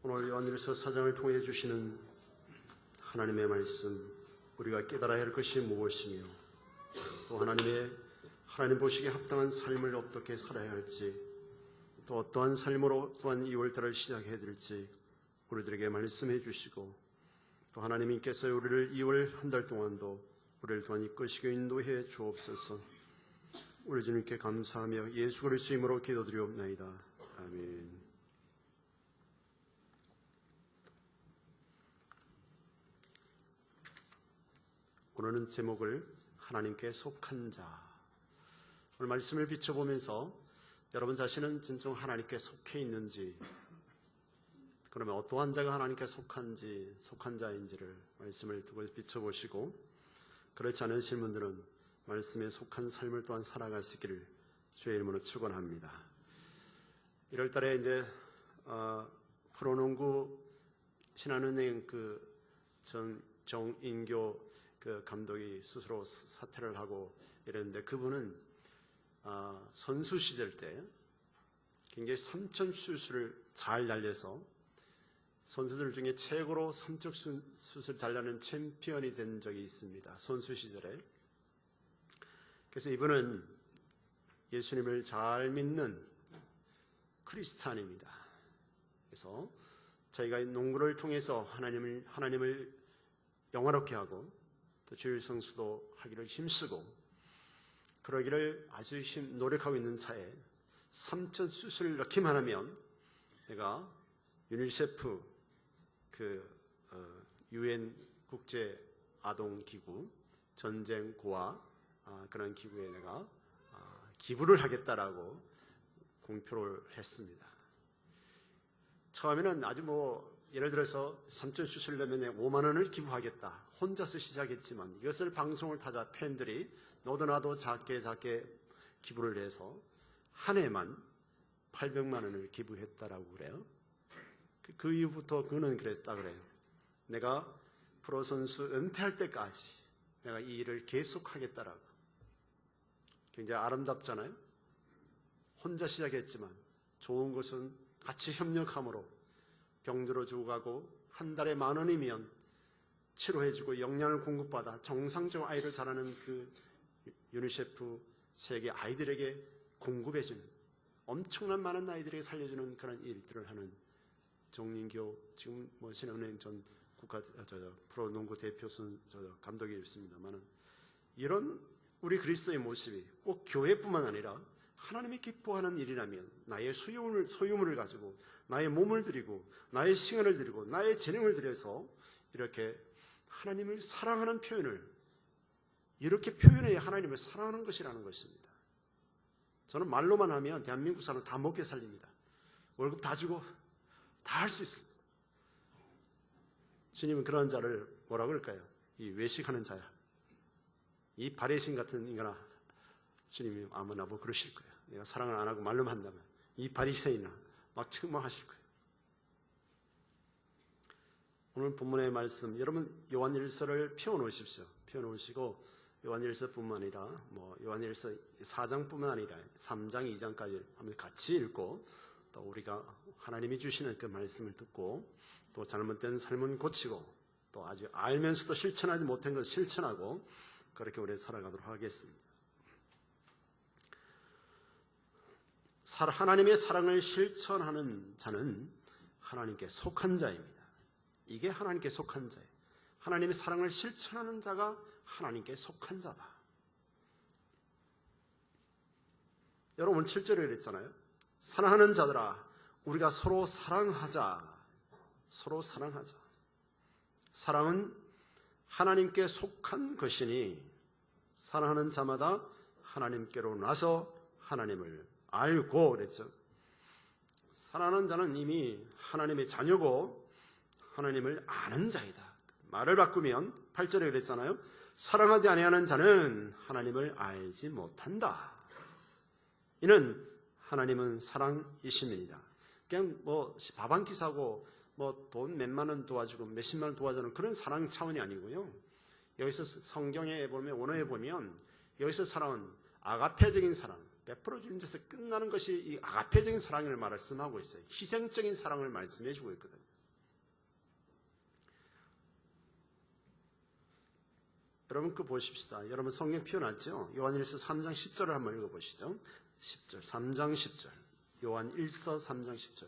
오늘 요한일서 4장을 통해 주시는 하나님의 말씀, 우리가 깨달아야 할 것이 무엇이며 또 하나님 보시기에 합당한 삶을 어떻게 살아야 할지, 또 어떠한 삶으로 또한 2월달을 시작해야 될지 우리들에게 말씀해 주시고, 또 하나님께서 우리를 2월 한 달 동안도 우리를 또한 이끄시고 인도해 주옵소서. 우리 주님께 감사하며 예수 그리스도 이름으로 기도드리옵나이다. 아멘. 오늘은 제목을 하나님께 속한 자. 오늘 말씀을 비춰보면서 여러분 자신은 진정 하나님께 속해 있는지, 그러면 어떠한 자가 하나님께 속한 자인지를 말씀을 두고 비춰보시고, 그렇지 않으신 분들은 말씀에 속한 삶을 또한 살아가시기를 주의 이름으로 축원합니다. 1월달에 이제 프로농구 신한은행 정인교 감독이 스스로 사퇴를 하고 이랬는데, 그분은 선수 시절 때 굉장히 3점 슛을 잘 날려서 선수들 중에 최고로 3점 슛을 잘 나는 챔피언이 된 적이 있습니다. 선수 시절에. 그래서 이분은 예수님을 잘 믿는 크리스찬입니다. 그래서 저희가 농구를 통해서 하나님을 영화롭게 하고 또 주일 성수도 하기를 힘쓰고 그러기를 아주 노력하고 있는 차에 3점 슛을 넣기만 하면 내가 유니세프 UN 국제 아동 기구 전쟁 고아 그런 기구에 내가 기부를 하겠다라고 공표를 했습니다. 처음에는 아주 예를 들어서 3점 슛을 넣으면 5만 원을 기부하겠다. 혼자서 시작했지만 이것을 방송을 타자 팬들이 너도 나도 작게 기부를 해서 한 해만 800만 원을 기부했다라고 그래요. 그 이후부터 그는 그랬다 그래요. 내가 프로 선수 은퇴할 때까지 내가 이 일을 계속하겠다라고. 굉장히 아름답잖아요. 혼자 시작했지만 좋은 것은 같이 협력함으로 병들어 죽어가고 한 달에 10,000원이면 치료해주고 영양을 공급받아 정상적으로 아이를 자라는 그 유니세프 세계 아이들에게 공급해주는, 엄청난 많은 아이들에게 살려주는 그런 일들을 하는 정인교, 지금 신한은행 전 프로농구 대표 감독이었습니다만은, 이런 우리 그리스도의 모습이 꼭 교회뿐만 아니라 하나님이 기뻐하는 일이라면 나의 소유물을 가지고 나의 몸을 드리고 나의 시간을 드리고 나의 재능을 들여서 이렇게 하나님을 사랑하는 표현을, 이렇게 표현해야 하나님을 사랑하는 것이라는 것입니다. 저는 말로만 하면 대한민국 사람 다 먹게 살립니다. 월급 다 주고 다 할 수 있습니다. 주님은 그런 자를 뭐라 그럴까요? 이 외식하는 자야. 이 바리새인 같은 인간아, 주님이 아무나 그러실 거예요. 내가 사랑을 안 하고 말로만 한다면 이 바리새인아 막 책망하실 거예요. 오늘 본문의 말씀, 여러분 요한일서를 펴놓으십시오. 펴놓으시고 요한일서뿐만 아니라 요한일서 4장뿐만 아니라 3장, 2장까지 한번 같이 읽고, 또 우리가 하나님이 주시는 그 말씀을 듣고 또 잘못된 삶은 고치고 또 아주 알면서도 실천하지 못한 것을 실천하고 그렇게 우리 살아가도록 하겠습니다. 하나님의 사랑을 실천하는 자는 하나님께 속한 자입니다. 이게 하나님께 속한 자예요. 하나님의 사랑을 실천하는 자가 하나님께 속한 자다. 여러분 7절에 그랬잖아요. 사랑하는 자들아, 우리가 서로 사랑하자. 서로 사랑하자. 사랑은 하나님께 속한 것이니 사랑하는 자마다 하나님께로 나서 하나님을 알고 그랬죠. 사랑하는 자는 이미 하나님의 자녀고 하나님을 아는 자이다. 말을 바꾸면 8절에 그랬잖아요. 사랑하지 아니하는 자는 하나님을 알지 못한다. 이는 하나님은 사랑이심이니라. 그냥 밥 한 끼 사고 돈 몇만 원 도와주고 몇십만 원 도와주는 그런 사랑 차원이 아니고요. 여기서 성경에 보면, 원어에 보면 여기서 사랑은 아가페적인 사랑, 베풀어 주는 데서 끝나는 것이 이 아가페적인 사랑을 말씀하고 있어요. 희생적인 사랑을 말씀해 주고 있거든요. 여러분 그 보십시다. 여러분 성경 피워놨죠? 요한일서 3장 10절을 한번 읽어보시죠. 10절, 3장 10절. 요한일서 3장 10절.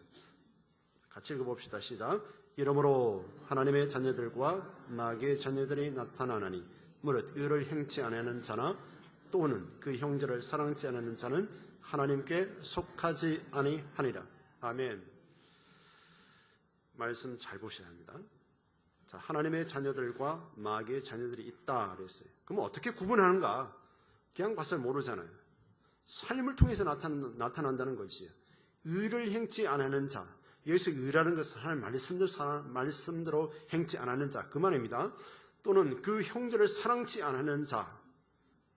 같이 읽어봅시다. 시작. 이러므로 하나님의 자녀들과 마귀의 자녀들이 나타나나니 무릇 의를 행치 아니하는 자나 또는 그 형제를 사랑치 않는 자는 하나님께 속하지 아니하니라. 아멘. 말씀 잘 보셔야 합니다. 자, 하나님의 자녀들과 마귀의 자녀들이 있다 그랬어요. 그럼 어떻게 구분하는가? 그냥 봐서 모르잖아요. 삶을 통해서 나타난다는 것이에요. 의를 행치 않는 자. 여기서 의라는 것은 하나님 말씀대로 행치 않는 자. 그 말입니다. 또는 그 형제를 사랑치 않는 자.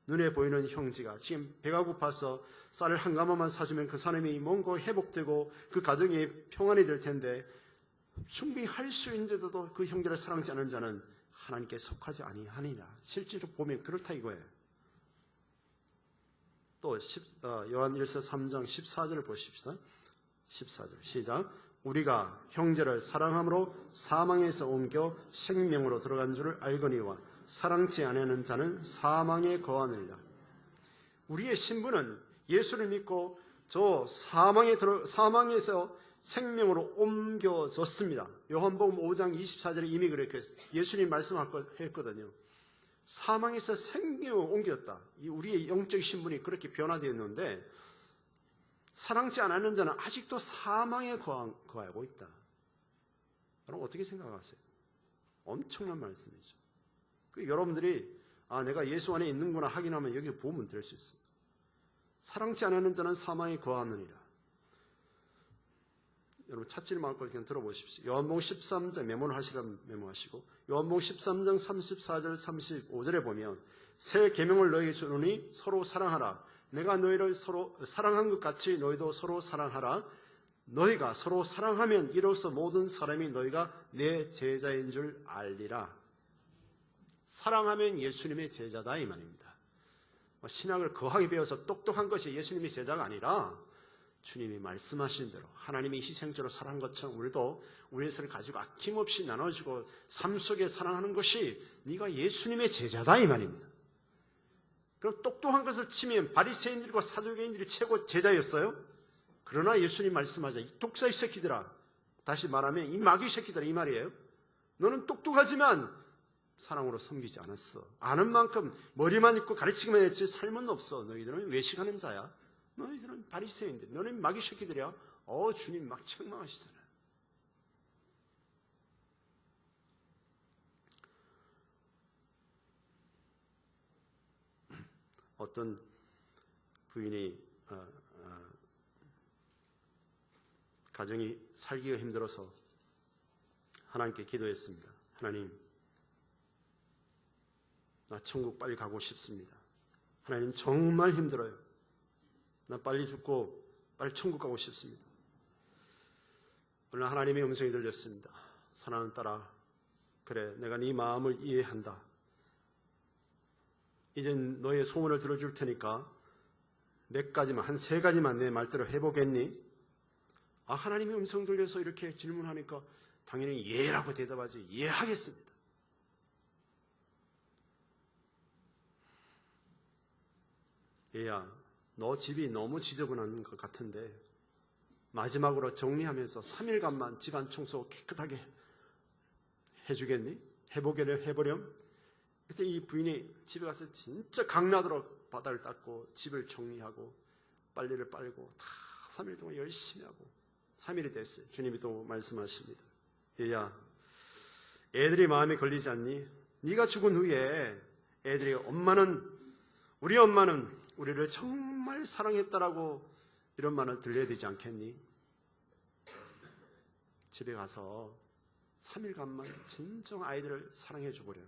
눈에 보이는 형제가 지금 배가 고파서 쌀을 한 가마만 사주면 그 사람이 뭔가 회복되고 그 가정이 평안이 될 텐데 충분히 할 수 있는데도 그 형제를 사랑치 않는 자는 하나님께 속하지 아니하니라. 실제로 보면 그렇다 이거예요. 또 요한일서 3장 14절을 보십시다. 14절 시작. 우리가 형제를 사랑함으로 사망에서 옮겨 생명으로 들어간 줄을 알거니와 사랑치 아니하는 자는 사망에 거하느니라. 우리의 신분은 예수를 믿고 저 사망에서 생명으로 옮겨졌습니다. 요한복음 5장 24절에 이미 그렇게 예수님 말씀했거든요. 사망에서 생명으로 옮겼다. 우리의 영적 신분이 그렇게 변화되었는데 사랑치 않는 자는 아직도 사망에 거하고 있다. 여러분 어떻게 생각하세요? 엄청난 말씀이죠. 여러분들이 내가 예수 안에 있는구나 확인하면 여기 보면 될 수 있습니다. 사랑치 않는 자는 사망에 거하느니라. 여러분 찾지를 말고 그냥 들어보십시오. 요한복음 13장 메모하시라면 메모하시고 요한복음 13장 34절 35절에 보면 새 계명을 너희에게 주노니 서로 사랑하라. 내가 너희를 서로 사랑한 것 같이 너희도 서로 사랑하라. 너희가 서로 사랑하면 이로써 모든 사람이 너희가 내 제자인 줄 알리라. 사랑하면 예수님의 제자다 이 말입니다. 신학을 거하게 배워서 똑똑한 것이 예수님의 제자가 아니라 주님이 말씀하신 대로 하나님이 희생적으로 사랑한 것처럼 우리도 우리의 것을 가지고 아낌없이 나눠주고 삶 속에 사랑하는 것이 네가 예수님의 제자다 이 말입니다. 그럼 똑똑한 것을 치면 바리새인들과 사두개인들이 최고 제자였어요. 그러나 예수님 말씀하자 이 독사의 새끼들아, 다시 말하면 이 마귀 새끼들아 이 말이에요. 너는 똑똑하지만 사랑으로 섬기지 않았어. 아는 만큼 머리만 있고 가르치기만 했지 삶은 없어. 너희들은 외식하는 자야. 너희들은 바리새인들, 너희는 마귀 새끼들이야. 주님 막 책망하시잖아요. 어떤 부인이 가정이 살기가 힘들어서 하나님께 기도했습니다. 하나님, 나 천국 빨리 가고 싶습니다. 하나님 정말 힘들어요. 나 빨리 죽고 빨리 천국 가고 싶습니다. 오늘 하나님의 음성이 들렸습니다. 사랑하는 딸아, 그래 내가 네 마음을 이해한다. 이젠 너의 소원을 들어줄 테니까 몇 가지만, 한 3가지만 내 말대로 해보겠니? 하나님의 음성 들려서 이렇게 질문하니까 당연히 예라고 대답하지. 예 하겠습니다. 얘야, 너 집이 너무 지저분한 것 같은데 마지막으로 정리하면서 3일간만 집안 청소 깨끗하게 해주겠니? 해보렴? 그때 이 부인이 집에 가서 진짜 강나도록 바닥을 닦고 집을 정리하고 빨래를 빨고 다 3일 동안 열심히 하고 3일이 됐어요. 주님이 또 말씀하십니다. 얘야, 애들이 마음에 걸리지 않니? 네가 죽은 후에 애들이 우리 엄마는 우리를 정말 사랑했다라고 이런 말을 들려야 되지 않겠니? 집에 가서 3일간만 진정 아이들을 사랑해 주보렴.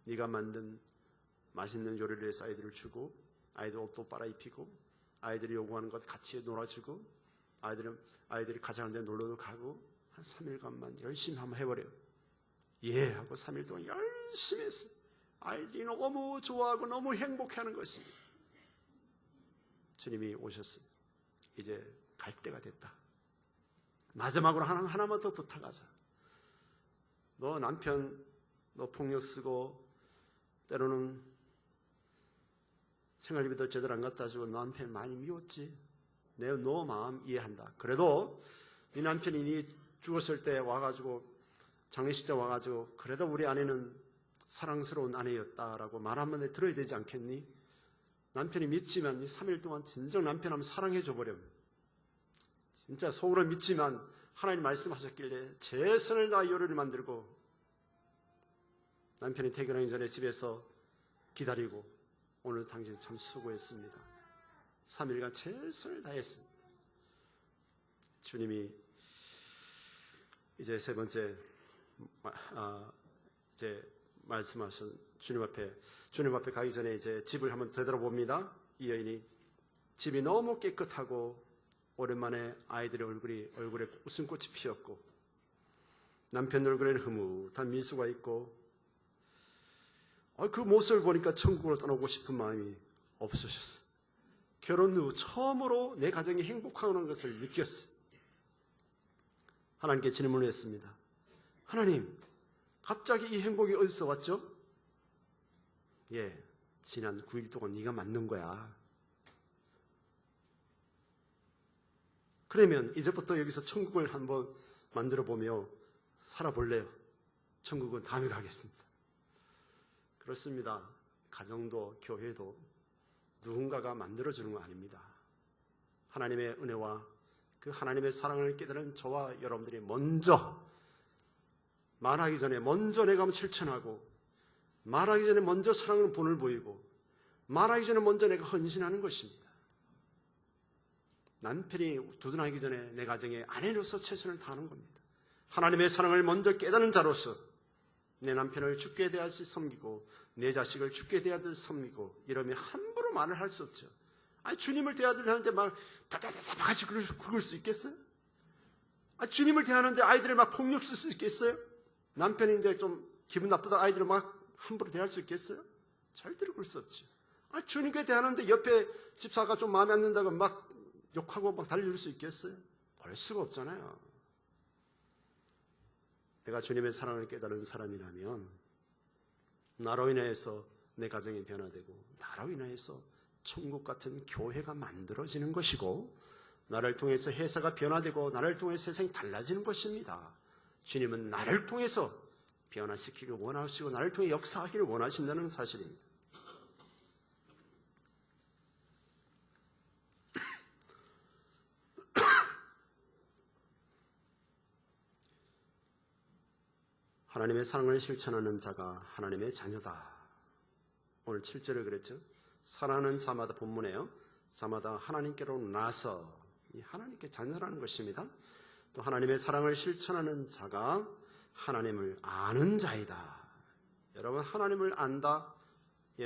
네가 만든 맛있는 요리를 해서 아이들을 주고 아이들 옷도 빨아입히고 아이들이 요구하는 것 같이 놀아주고 아이들이 가자는 데 놀러도 가고 한 3일간만 열심히 한번 해보래요. 예 하고 3일 동안 열심히 했어요. 아이들이 너무 좋아하고 너무 행복해하는 것입니다. 주님이 오셨습니다. 이제 갈 때가 됐다. 마지막으로 하나만 더 부탁하자. 너 남편 너 폭력 쓰고 때로는 생활비도 제대로 안 갖다 주고 남편 많이 미웠지. 내가 너 마음 이해한다. 그래도 네 남편이 네 죽었을 때 와가지고 장례식장 와가지고 그래도 우리 아내는 사랑스러운 아내였다라고 말 한마디 들어야 되지 않겠니? 남편이 믿지만 이 3일 동안 진정 남편하면 사랑해 줘버려. 진짜 속으로 믿지만 하나님 말씀하셨길래 최선을 다해 요리를 만들고 남편이 퇴근하기 전에 집에서 기다리고 오늘 당신 참 수고했습니다. 3일간 최선을 다했습니다. 주님이 이제 세 번째 이제 말씀하신 주님 앞에 가기 전에 이제 집을 한번 되돌아봅니다. 이 여인이 집이 너무 깨끗하고 오랜만에 아이들의 얼굴에 웃음꽃이 피었고 남편 얼굴에는 흐뭇한 미소가 있고 그 모습을 보니까 천국으로 떠나고 싶은 마음이 없으셨어요. 결혼 후 처음으로 내 가정이 행복하다는 것을 느꼈어요. 하나님께 질문을 했습니다. 하나님, 갑자기 이 행복이 어디서 왔죠? 지난 9일 동안 네가 만든 거야. 그러면 이제부터 여기서 천국을 한번 만들어 보며 살아볼래요? 천국은 다음에 가겠습니다. 그렇습니다. 가정도 교회도 누군가가 만들어주는 거 아닙니다. 하나님의 은혜와 그 하나님의 사랑을 깨달은 저와 여러분들이 먼저 말하기 전에 먼저 내가 실천하고 말하기 전에 먼저 사랑의 본을 보이고 말하기 전에 먼저 내가 헌신하는 것입니다. 남편이 두둔하기 전에 내 가정에 아내로서 최선을 다하는 겁니다. 하나님의 사랑을 먼저 깨닫는 자로서 내 남편을 주께 대하듯이 섬기고 내 자식을 주께 대하듯이 섬기고 이러면 함부로 말을 할 수 없죠. 주님을 대하듯이 하는데 막 다다다다 같이 긁을 수 있겠어요? 주님을 대하는데 아이들을 막 폭력 쓸 수 있겠어요? 남편인데 좀 기분 나쁘다 아이들을 막 함부로 대할 수 있겠어요? 절대로 그럴 수 없죠. 주님께 대하는데 옆에 집사가 좀 마음에 안 든다고 막 욕하고 막 달릴 수 있겠어요? 그럴 수가 없잖아요. 내가 주님의 사랑을 깨달은 사람이라면 나로 인하여서 내 가정이 변화되고 나로 인하여서 천국 같은 교회가 만들어지는 것이고 나를 통해서 회사가 변화되고 나를 통해서 세상이 달라지는 것입니다. 주님은 나를 통해서 변화시키기를 원하시고 나를 통해 역사하기를 원하신다는 사실입니다. 하나님의 사랑을 실천하는 자가 하나님의 자녀다. 오늘 7절에 그랬죠. 사랑하는 자마다 본문에요. 자마다 하나님께로 나서 하나님께 자녀라는 것입니다. 또 하나님의 사랑을 실천하는 자가 하나님을 아는 자이다. 여러분 하나님을 안다.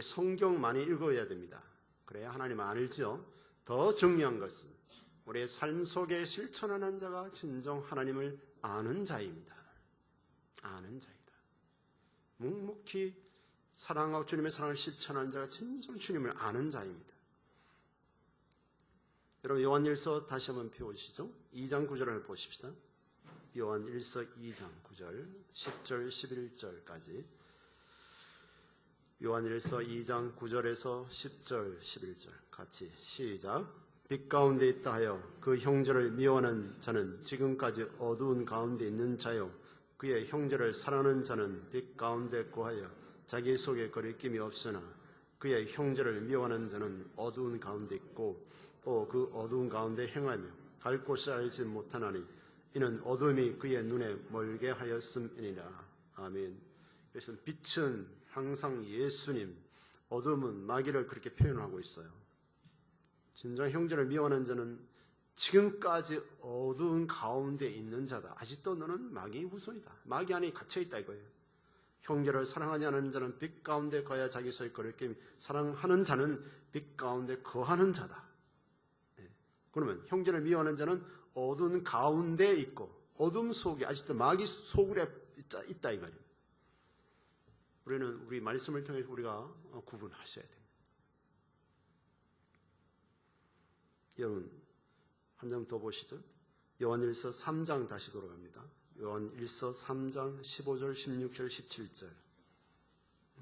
성경 많이 읽어야 됩니다. 그래야 하나님을 알죠. 더 중요한 것은 우리의 삶 속에 실천하는 자가 진정 하나님을 아는 자입니다. 아는 자이다. 묵묵히 사랑하고 주님의 사랑을 실천하는 자가 진정 주님을 아는 자입니다. 여러분 요한일서 다시 한번 펴보시죠. 2장 9절을 보십시다. 요한일서 2장 9절 10절 11절까지 요한일서 2장 9절에서 10절 11절 같이 시작. 빛 가운데 있다 하여 그 형제를 미워하는 자는 지금까지 어두운 가운데 있는 자요 그의 형제를 사랑하는 자는 빛 가운데 거하여 자기 속에 거리낌이 없으나 그의 형제를 미워하는 자는 어두운 가운데 있고 또 그 어두운 가운데 행하며 갈 곳을 알지 못하나니 이는 어둠이 그의 눈에 멀게 하였음이니라. 아멘. 그래서 빛은 항상 예수님, 어둠은 마귀를 그렇게 표현하고 있어요. 진정 형제를 미워하는 자는 지금까지 어두운 가운데 있는 자다. 아직도 너는 마귀의 후손이다. 마귀 안에 갇혀있다 이거예요. 형제를 사랑하지 않는 자는 빛 가운데 거야 자기 소에 거릴 게 사랑하는 자는 빛 가운데 거하는 자다. 네. 그러면 형제를 미워하는 자는 어두운 가운데 있고 어둠 속에 아직도 마귀 소굴에 있다 이 말이에요. 우리는 우리 말씀을 통해서 우리가 구분하셔야 됩니다. 여러분 한 장 더 보시죠. 요한일서 3장 다시 돌아갑니다. 요한일서 3장 15절 16절 17절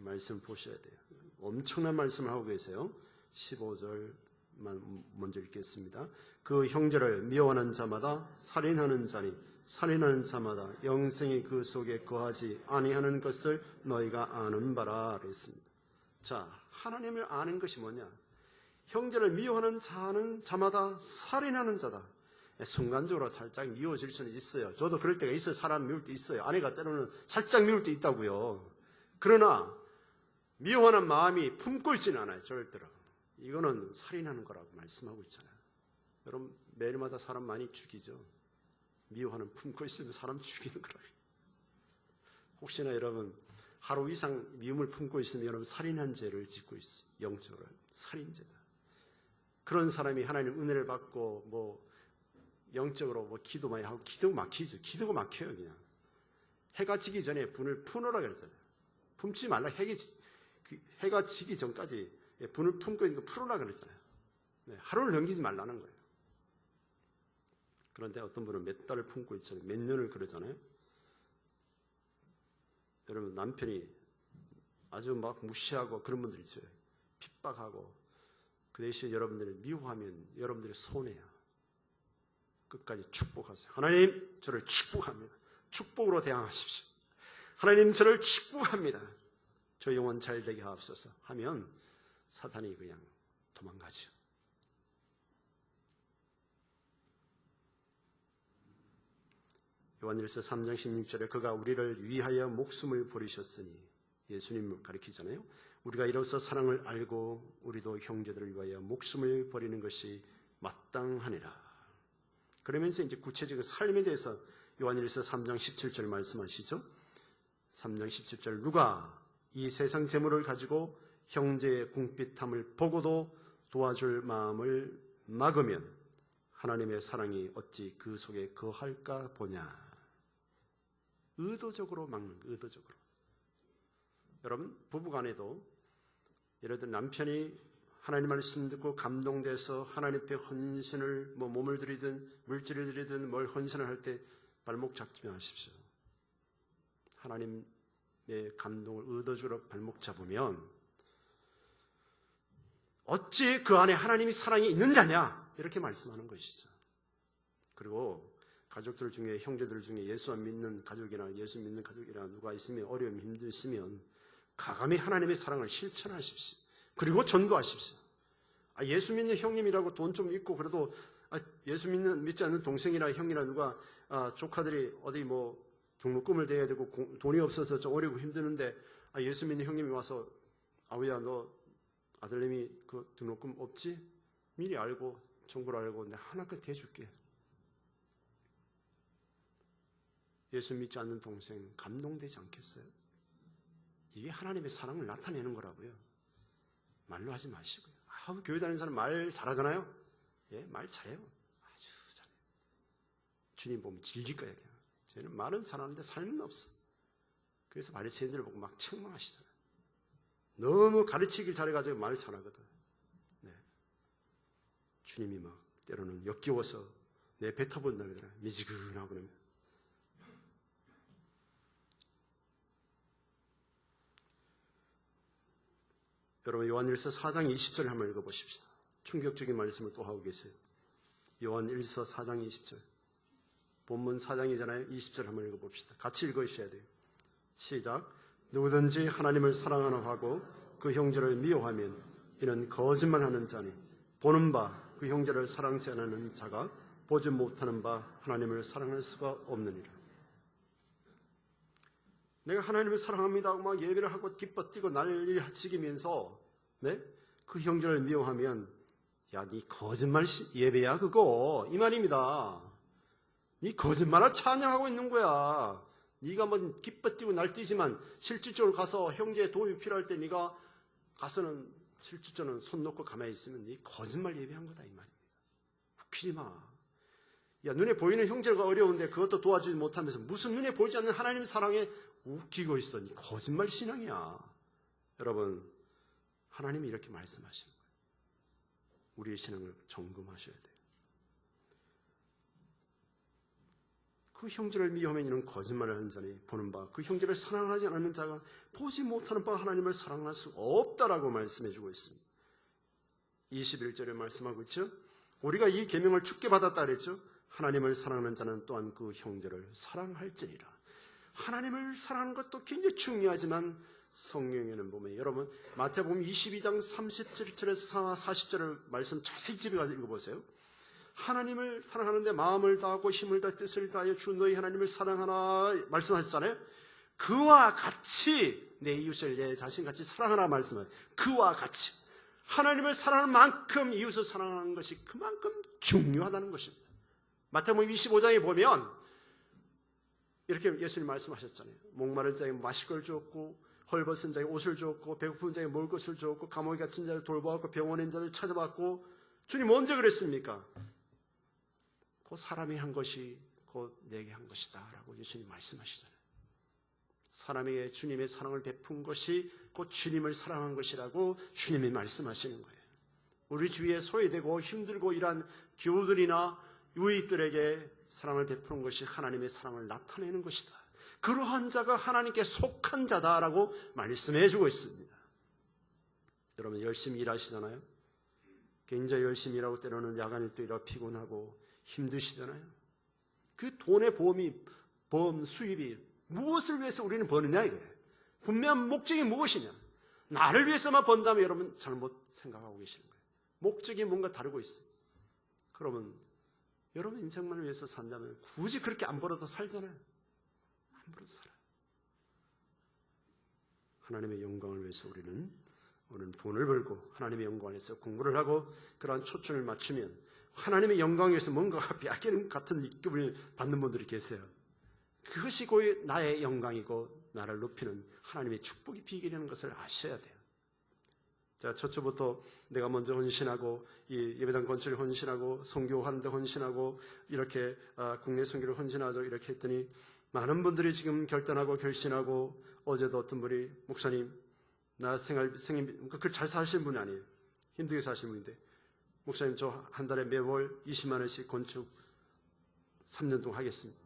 말씀 보셔야 돼요. 엄청난 말씀을 하고 계세요. 15절만 먼저 읽겠습니다. 그 형제를 미워하는 자마다 살인하는 자니 살인하는 자마다 영생이 그 속에 거하지 아니하는 것을 너희가 아는 바라 그랬습니다. 자, 하나님을 아는 것이 뭐냐? 형제를 미워하는 자마다 살인하는 자다. 순간적으로 살짝 미워질 수는 있어요. 저도 그럴 때가 있어요. 사람 미울 때 있어요. 아내가 때로는 살짝 미울 때 있다고요. 그러나 미워하는 마음이 품고 있지는 않아요. 절대로. 이거는 살인하는 거라고 말씀하고 있잖아요. 여러분 매일마다 사람 많이 죽이죠. 미워하는 품고 있으면 사람 죽이는 거라고. 혹시나 여러분 하루 이상 미움을 품고 있으면 여러분 살인한 죄를 짓고 있어요. 영적으로 살인죄다. 그런 사람이 하나님 은혜를 받고 뭐 영적으로 뭐 기도 많이 하고 기도가 막히죠. 기도가 막혀요. 그냥 해가 지기 전에 분을 푸노라 그랬잖아요. 품지 말라. 해가 지기 전까지 분을 품고 있는 거 풀어라 그랬잖아요. 하루를 넘기지 말라는 거예요. 그런데 어떤 분은 몇 달을 품고 있잖아요. 몇 년을 그러잖아요. 여러분 남편이 아주 막 무시하고 그런 분들 있어요. 핍박하고 그 대신 여러분들이 미워하면 여러분들이 손해야. 끝까지 축복하세요. 하나님 저를 축복합니다. 축복으로 대항하십시오. 하나님 저를 축복합니다. 저 영혼 잘 되게 하옵소서 하면 사탄이 그냥 도망가죠. 요한일서 3장 16절에 그가 우리를 위하여 목숨을 버리셨으니 예수님을 가리키잖아요. 우리가 이로써 사랑을 알고 우리도 형제들을 위하여 목숨을 버리는 것이 마땅하니라. 그러면서 이제 구체적인 삶에 대해서 요한일서 3장 17절 말씀하시죠. 3장 17절 누가 이 세상 재물을 가지고 형제의 궁핍함을 보고도 도와줄 마음을 막으면 하나님의 사랑이 어찌 그 속에 거할까 보냐. 의도적으로 막는 거, 의도적으로. 여러분 부부간에도 예를 들어 남편이 하나님 말씀 듣고 감동돼서 하나님 앞에 헌신을 몸을 드리든 물질을 드리든 뭘 헌신을 할 때 발목 잡지 마십시오. 하나님의 감동을 의도적으로 발목 잡으면 어찌 그 안에 하나님의 사랑이 있는 자냐 이렇게 말씀하는 것이죠. 그리고 가족들 중에 형제들 중에 예수 안 믿는 가족이나 예수 믿는 가족이나 누가 있으면 어려움 힘드시면 가감히 하나님의 사랑을 실천하십시오. 그리고 전도하십시오. 예수 믿는 형님이라고 돈 좀 있고 그래도 예수 믿지 않는 동생이나 형이나 누가 조카들이 어디 뭐 등록금을 대야 되고 돈이 없어서 좀 어려고 힘드는데 예수 믿는 형님이 와서 아우야 너 아들님이 그 등록금 없지? 미리 알고 정보를 알고 내가 하나껏 대줄게. 예수 믿지 않는 동생 감동되지 않겠어요? 이게 하나님의 사랑을 나타내는 거라고요. 말로 하지 마시고요. 교회 다니는 사람 말 잘하잖아요. 예, 말 잘해요. 아주 잘해요. 주님 보면 질릴 거예요. 그냥. 저는 말은 잘하는데 삶은 없어. 그래서 바리새인들을 보고 막 책망하시잖아요. 너무 가르치길 잘해가지고 말 잘하거든. 네. 주님이 막 때로는 역겨워서 내 뱉어본다 그러잖아요. 미지근하고 그러면. 여러분 요한일서 4장 20절 한번 읽어보십시다. 충격적인 말씀을 또 하고 계세요. 요한일서 4장 20절. 본문 4장이잖아요. 20절 한번 읽어봅시다. 같이 읽으셔야 돼요. 시작. 누구든지 하나님을 사랑하나 하고 그 형제를 미워하면 이는 거짓말하는 자니 보는 바 그 형제를 사랑치 않는 자가 보지 못하는 바 하나님을 사랑할 수가 없느니라. 내가 하나님을 사랑합니다 하고 막 예배를 하고 기뻐 뛰고 난리를 치기면서 네? 그 형제를 미워하면 야, 네 거짓말 예배야 그거 이 말입니다. 네 거짓말을 찬양하고 있는 거야. 네가 뭐 기뻐 뛰고 날뛰지만 실질적으로 가서 형제의 도움이 필요할 때 네가 가서는 실질적으로 손 놓고 가만히 있으면 네 거짓말 예배한 거다 이 말입니다. 웃기지 마. 야, 눈에 보이는 형제가 어려운데 그것도 도와주지 못하면서 무슨 눈에 보이지 않는 하나님의 사랑에 웃기고 있어. 네 거짓말 신앙이야. 여러분 하나님이 이렇게 말씀하시는 거예요. 우리의 신앙을 점검하셔야 돼요. 그 형제를 미워하면 이는 거짓말을 하는 자니 보는 바 그 형제를 사랑하지 않는 자가 보지 못하는 바 하나님을 사랑할 수 없다라고 말씀해 주고 있습니다. 21절에 말씀하고 있죠. 우리가 이 계명을 주께 받았다 그랬죠. 하나님을 사랑하는 자는 또한 그 형제를 사랑할지니라. 하나님을 사랑하는 것도 굉장히 중요하지만 성경에는 보면 여러분 마태복음 22장 37절에서 40절을 말씀 자세히 집에 가서 읽어보세요. 하나님을 사랑하는데 마음을 다하고 힘을 다해 뜻을 다하여 주 너희 하나님을 사랑하라 말씀하셨잖아요. 그와 같이 내 이웃을 내 자신같이 사랑하라 말씀을 그와 같이 하나님을 사랑하는 만큼 이웃을 사랑하는 것이 그만큼 중요하다는 것입니다. 마태복음 25장에 보면 이렇게 예수님 말씀하셨잖아요. 목마른 자에게 마실 걸 주었고 헐벗은 자에게 옷을 주었고 배고픈 자에게 먹을 것을 주었고 감옥에 갇힌 자를 돌보았고 병원에 있는 자를 찾아봤고 주님 언제 그랬습니까? 그 사람이 한 것이 곧 내게 한 것이다 라고 예수님 말씀하시잖아요. 사람에게 주님의 사랑을 베푼 것이 곧 주님을 사랑한 것이라고 주님이 말씀하시는 거예요. 우리 주위에 소외되고 힘들고 이러한 교우들이나 유익들에게 사랑을 베푸는 것이 하나님의 사랑을 나타내는 것이다. 그러한 자가 하나님께 속한 자다라고 말씀해 주고 있습니다. 여러분 열심히 일하시잖아요. 굉장히 열심히 일하고 때로는 야간일도 일하고 피곤하고 힘드시잖아요. 그 돈의 보험 수입이 무엇을 위해서 우리는 버느냐 이거예요. 분명한 목적이 무엇이냐. 나를 위해서만 번다면 여러분 잘못 생각하고 계시는 거예요. 목적이 뭔가 다르고 있어요. 그러면 여러분 인생만을 위해서 산다면 굳이 그렇게 안 벌어도 살잖아요. 안 벌어도 살아요. 하나님의 영광을 위해서 우리는 돈을 벌고 하나님의 영광을 위해서 공부를 하고 그러한 초점을 맞추면 하나님의 영광을 위해서 뭔가 빼앗기는 같은 느낌을 받는 분들이 계세요. 그것이 곧 나의 영광이고 나를 높이는 하나님의 축복의 비결이라는 것을 아셔야 돼요. 자, 첫째부터 내가 먼저 헌신하고 이 예배당 건축을 헌신하고 선교하는 데 헌신하고 이렇게 국내 선교를 헌신하죠. 이렇게 했더니 많은 분들이 지금 결단하고 결심하고 어제도 어떤 분이 목사님 나 생님 그 잘 사시는 분이 아니에요. 힘들게 사시는 분인데 목사님 저 한 달에 매월 20만 원씩 건축 3년 동안 하겠습니다.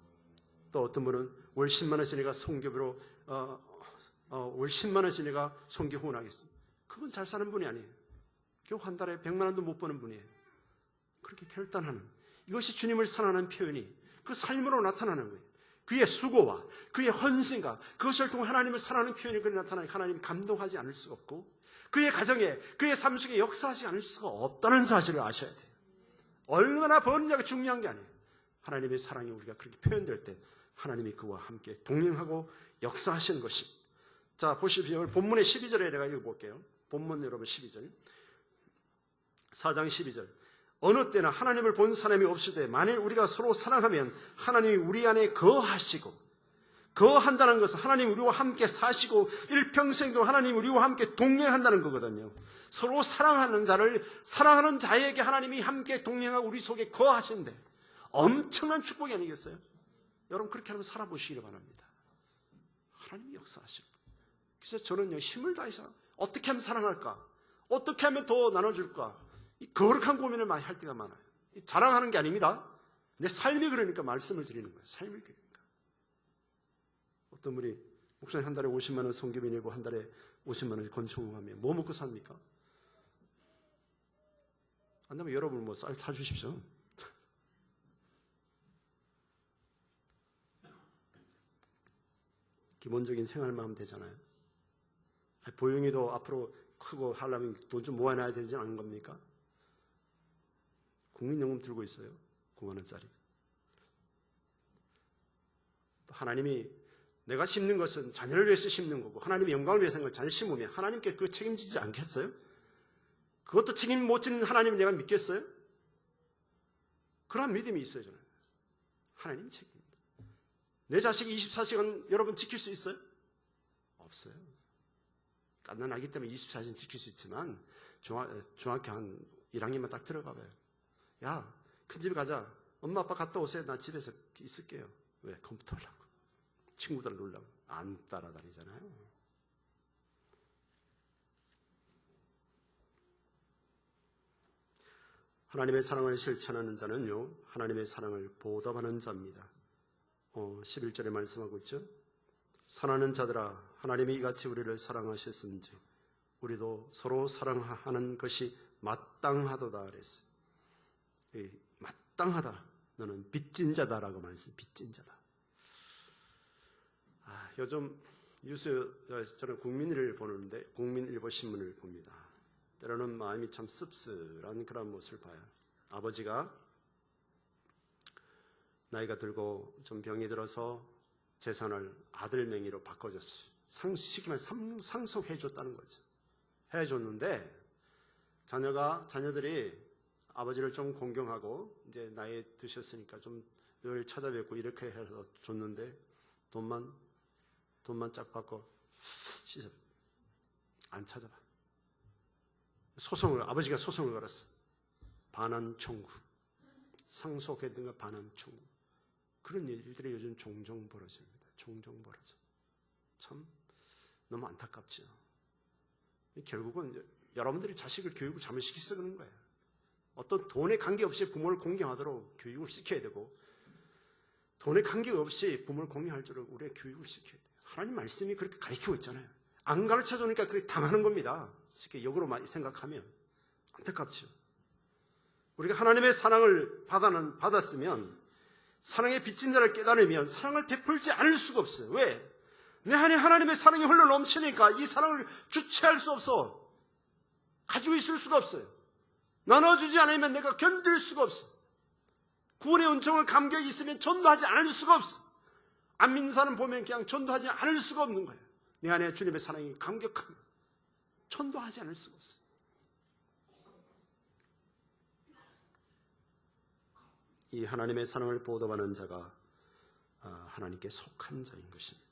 또 어떤 분은 월 10만 원씩 내가 선교비로 월 10만 원씩 내가 선교 후원하겠습니다. 그분 잘 사는 분이 아니에요. 겨우 한 달에 100만 원도 못 버는 분이에요. 그렇게 결단하는 이것이 주님을 사랑하는 표현이 그 삶으로 나타나는 거예요. 그의 수고와 그의 헌신과 그것을 통해 하나님을 사랑하는 표현이 그렇게 나타나니 하나님이 감동하지 않을 수가 없고 그의 가정에 그의 삶 속에 역사하지 않을 수가 없다는 사실을 아셔야 돼요. 얼마나 버느냐가 중요한 게 아니에요. 하나님의 사랑이 우리가 그렇게 표현될 때 하나님이 그와 함께 동행하고 역사하시는 것입니다. 자, 보십시오. 본문의 12절에 내가 읽어볼게요. 본문 여러분 12절 4장 12절 어느 때나 하나님을 본 사람이 없을 때 만일 우리가 서로 사랑하면 하나님이 우리 안에 거하시고 거한다는 것은 하나님 우리와 함께 사시고 일평생도 하나님 우리와 함께 동행한다는 거거든요. 서로 사랑하는 자에게 하나님이 함께 동행하고 우리 속에 거하신대. 엄청난 축복이 아니겠어요? 여러분 그렇게 하면 살아보시기를 바랍니다. 하나님이 역사하시고 그래서 저는요 힘을 다해서 어떻게 하면 사랑할까? 어떻게 하면 더 나눠줄까? 이 거룩한 고민을 많이 할 때가 많아요. 자랑하는 게 아닙니다. 내 삶이 그러니까 말씀을 드리는 거예요. 삶이 그러니까. 어떤 분이 목사님 한 달에 50만 원 선교비 내고 한 달에 50만 원 건축하면 뭐 먹고 삽니까? 안 되면 여러분 뭐 쌀 사주십시오. 기본적인 생활만 하면 되잖아요. 보영이도 앞으로 크고 하려면 돈 좀 모아놔야 되지 않은 겁니까? 국민연금 들고 있어요. 9만 원짜리. 또 하나님이 내가 심는 것은 자녀를 위해서 심는 거고 하나님의 영광을 위해서 한 걸 잘 심으면 하나님께 그거 책임지지 않겠어요? 그것도 책임 못 지는 하나님을 내가 믿겠어요? 그런 믿음이 있어요. 저는. 하나님 책임입니다. 내 자식이 24시간 여러분 지킬 수 있어요? 없어요. 갓난아기 때문에 24시간 지킬 수 있지만 중학교 한 1학년만 딱 들어가 봐요. 야, 큰 집에 가자. 엄마 아빠 갔다 오세요. 나 집에서 있을게요. 왜? 컴퓨터 하려고. 친구들 놀라고. 안 따라다니잖아요. 하나님의 사랑을 실천하는 자는요, 하나님의 사랑을 보답하는 자입니다. 11절에 말씀하고 있죠. 사랑하는 자들아, 하나님이 이같이 우리를 사랑하셨은지 우리도 서로 사랑하는 것이 마땅하도다 그랬어요. 마땅하다. 너는 빚진 자다라고 말했어요. 빚진 자다. 요즘 뉴스 저는 국민일보를 보는데 국민일보 신문을 봅니다. 때로는 마음이 참 씁쓸한 그런 모습을 봐요. 아버지가 나이가 들고 좀 병이 들어서 재산을 아들 명의로 바꿔줬어요. 쉽게 말해서 상속해줬다는 거죠. 해줬는데 자녀들이 아버지를 좀 공경하고 이제 나이 드셨으니까 좀 늘 찾아뵙고 이렇게 해서 줬는데 돈만 쫙 받고 씻어 안 찾아봐. 아버지가 소송을 걸었어. 반환 청구. 상속했던 거 반환 청구. 그런 일들이 요즘 종종 벌어집니다. 종종 벌어져. 참 너무 안타깝죠. 결국은 여러분들이 자식을 교육을 잘못시켜서 그런 거예요. 어떤 돈에 관계없이 부모를 공경하도록 교육을 시켜야 되고, 돈에 관계없이 부모를 공경할 줄을 우리가 교육을 시켜야 돼요. 하나님 말씀이 그렇게 가르치고 있잖아요. 안 가르쳐 주니까 그렇게 당하는 겁니다. 쉽게 역으로 생각하면 안타깝죠. 우리가 하나님의 사랑을 받았으면, 사랑의 빚진 자를 깨달으면 사랑을 베풀지 않을 수가 없어요. 왜? 내 안에 하나님의 사랑이 흘러 넘치니까 이 사랑을 주체할 수 없어. 가지고 있을 수가 없어요. 나눠주지 않으면 내가 견딜 수가 없어. 구원의 은총을 감격이 있으면 전도하지 않을 수가 없어. 안 믿는 사람 보면 그냥 전도하지 않을 수가 없는 거예요. 내 안에 주님의 사랑이 감격하면 전도하지 않을 수가 없어요. 이 하나님의 사랑을 보도하는 자가 하나님께 속한 자인 것입니다.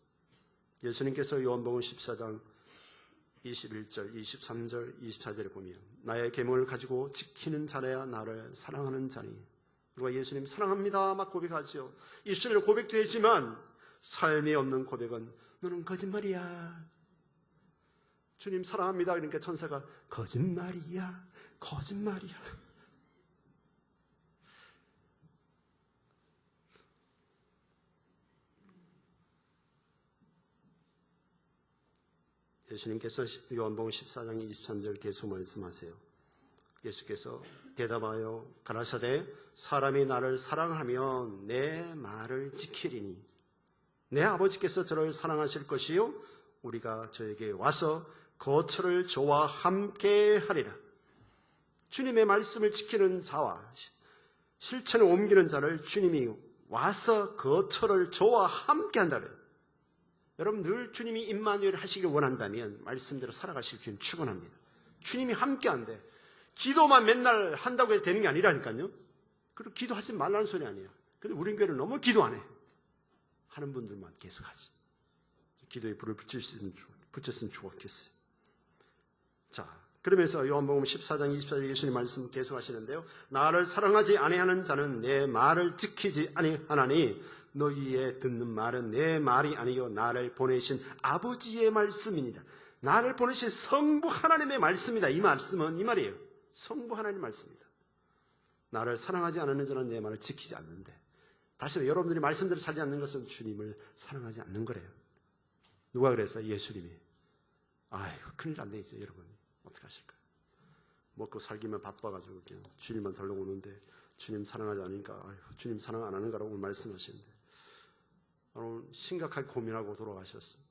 예수님께서 요한복음 14장 21절, 23절, 24절에 보면 나의 계명을 가지고 지키는 자라야 나를 사랑하는 자니. 누가 예수님 사랑합니다 막 고백하죠. 입술로 고백도 하지만 삶이 없는 고백은 너는 거짓말이야. 주님 사랑합니다 그러니까 천사가 거짓말이야, 거짓말이야. 예수님께서 요한복음 14장 23절 계속 말씀하세요. 예수께서 대답하여 가라사대 사람이 나를 사랑하면 내 말을 지키리니 내 아버지께서 저를 사랑하실 것이요 우리가 저에게 와서 거처를 저와 함께 하리라. 주님의 말씀을 지키는 자와 실천에 옮기는 자를 주님이 와서 거처를 저와 함께 한다 그래요. 여러분 늘 주님이 임마누엘을 하시길 원한다면 말씀대로 살아가실 주님 축원합니다. 주님이 함께 한대. 기도만 맨날 한다고 해도 되는 게 아니라니까요. 그리고 기도하지 말라는 소리 아니에요. 근데 우리 교회는 너무 기도 안 해. 하는 분들만 계속 하지. 기도에 불을 붙였으면 좋겠어요. 자, 그러면서 요한복음 14장 24절 예수님 말씀 계속 하시는데요. 나를 사랑하지 아니하는 자는 내 말을 지키지 아니하나니 너희의 듣는 말은 내 말이 아니요 나를 보내신 아버지의 말씀이니라. 나를 보내신 성부 하나님의 말씀이다. 이 말씀은 이 말이에요. 성부 하나님의 말씀이다. 나를 사랑하지 않는 자는 내 말을 지키지 않는데, 다시 여러분들이 말씀대로 살지 않는 것은 주님을 사랑하지 않는 거래요. 누가 그랬어요? 예수님이. 아이고 큰일 났네 이제 여러분 어떡하실까요? 먹고 살기만 바빠가지고 그냥 주님만 달라고 오는데 주님 사랑하지 않으니까 아이고, 주님 사랑 안 하는 거라고 말씀하시는데 여러분 심각하게 고민하고 돌아가셨어요.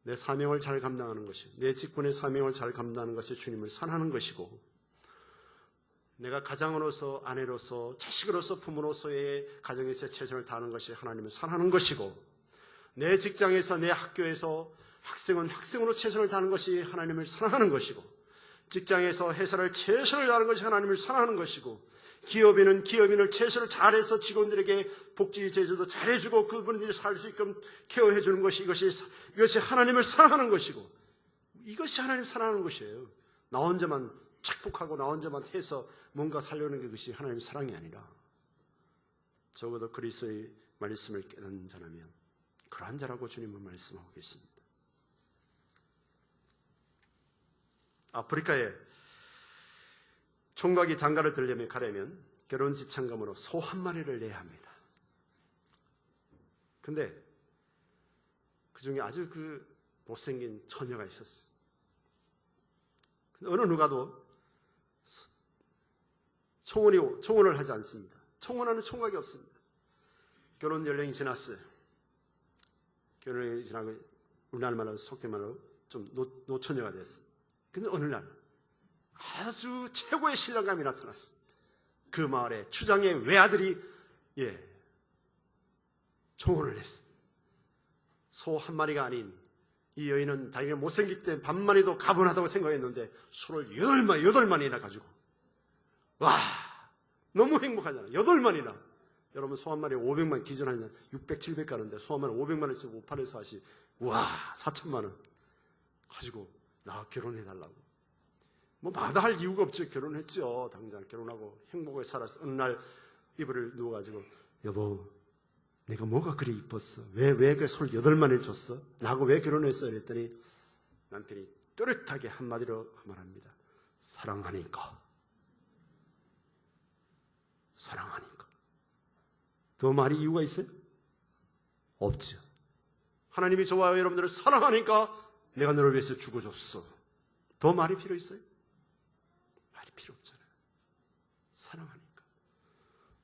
내 사명을 잘 감당하는 것이, 내 직분의 사명을 잘 감당하는 것이 주님을 사랑하는 것이고, 내가 가장으로서, 아내로서, 자식으로서, 부모로서의 가정에서 최선을 다하는 것이 하나님을 사랑하는 것이고, 내 직장에서, 내 학교에서 학생은 학생으로 최선을 다하는 것이 하나님을 사랑하는 것이고, 직장에서 회사를 최선을 다하는 것이 하나님을 사랑하는 것이고, 기업인은 기업인을 최선을 잘해서 직원들에게 복지 제도도 잘해주고 그분들이 살 수 있게끔 케어해 주는 것이 이것이 하나님을 사랑하는 것이고, 이것이 하나님 사랑하는 것이에요. 나 혼자만 착복하고 나 혼자만 해서 뭔가 살려는 게 그것이 하나님의 사랑이 아니라, 적어도 그리스도의 말씀을 깨닫는 자라면 그러한 자라고 주님은 말씀하고 계십니다. 아프리카에 총각이 장가를 가려면 결혼 지참금으로 소 한 마리를 내야 합니다. 근데 그 중에 아주 그 못생긴 처녀가 있었어요. 근데 어느 누가도 청혼을 하지 않습니다. 청혼하는 총각이 없습니다. 결혼 연령이 지났어요. 결혼 연령이 지나고 우리나라 말로 속된 말로 좀 노처녀가 됐어요. 근데 어느 날 아주 최고의 신랑감이 나타났어요. 그 마을에 추장의 외아들이 청혼을 했어요. 소 한 마리가 아닌 이 여인은 자기가 못생기기 때문에 반마리도 가분하다고 생각했는데 소를 8마리나 가지고 와 너무 행복하잖아요. 8마리나. 여러분 소 한 마리에 500만 기준하면 600, 700 가는데 소 한 마리 500만원씩 오판해서 하시 와 4천만원 가지고 나 결혼해달라고. 뭐 마다할 이유가 없죠. 결혼했죠. 당장 결혼하고 행복하게 살았어. 어느 날 이불을 누워가지고 여보 내가 뭐가 그리 이뻤어? 왜 그 소를 8마리를 줬어? 나하고 왜 결혼했어? 그랬더니 남편이 또렷하게 한마디로 말합니다. 사랑하니까. 사랑하니까. 더 말이 이유가 있어요? 없죠. 하나님이 저와 여러분들을 사랑하니까 내가 너를 위해서 죽어줬어. 더 말이 필요 있어요? 말이 필요 없잖아요. 사랑하니까.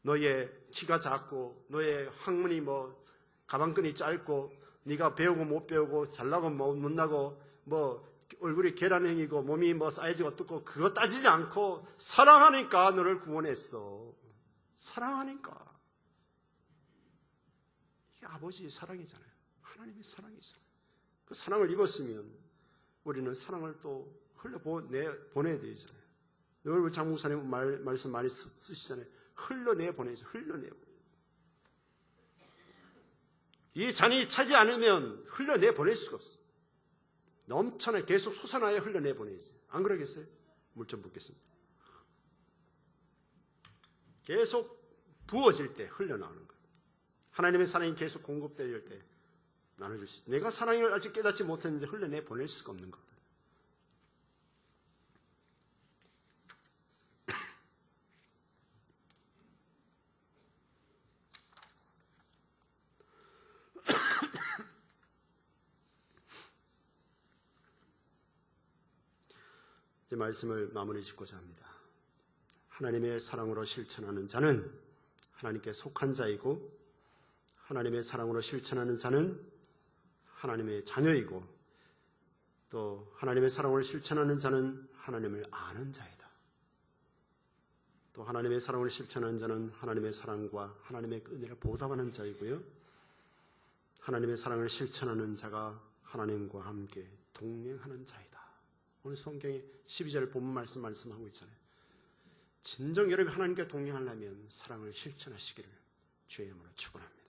너의 키가 작고 너의 학문이 뭐 가방끈이 짧고 네가 배우고 못 배우고 잘나고 못 나고 뭐 얼굴이 계란형이고 몸이 뭐 사이즈가 어떻고 그거 따지지 않고 사랑하니까 너를 구원했어. 사랑하니까. 이게 아버지의 사랑이잖아요. 하나님의 사랑이잖아요. 그 사랑을 입었으면 우리는 사랑을 또 흘려보내야 되잖아요. 늘 장목사님 말씀 많이 쓰시잖아요. 흘러내보내죠. 흘러내보내죠. 이 잔이 차지 않으면 흘러내보낼 수가 없어요. 넘쳐나 계속 솟아나야 흘러내보내지. 안 그러겠어요? 물 좀 붓겠습니다. 계속 부어질 때 흘러나오는 거예요. 하나님의 사랑이 계속 공급될 때 나눠줄 수 있어요. 내가 사랑을 아직 깨닫지 못했는데 흘러내보낼 수가 없는 거예요. 이 말씀을 마무리 짓고자 합니다. 하나님의 사랑으로 실천하는 자는 하나님께 속한 자이고 하나님의 사랑으로 실천하는 자는 하나님의 자녀이고 또 하나님의 사랑으로 실천하는 자는 하나님을 아는 자이다. 또 하나님의 사랑으로 실천하는 자는 하나님의 사랑과 하나님의 은혜를 보답하는 자이고요. 하나님의 사랑을 실천하는 자가 하나님과 함께 동행하는 자이다. 오늘 성경에 12절 본문 말씀하고 있잖아요. 진정 여러분이 하나님께 동행하려면 사랑을 실천하시기를 주의 이름으로 축원합니다.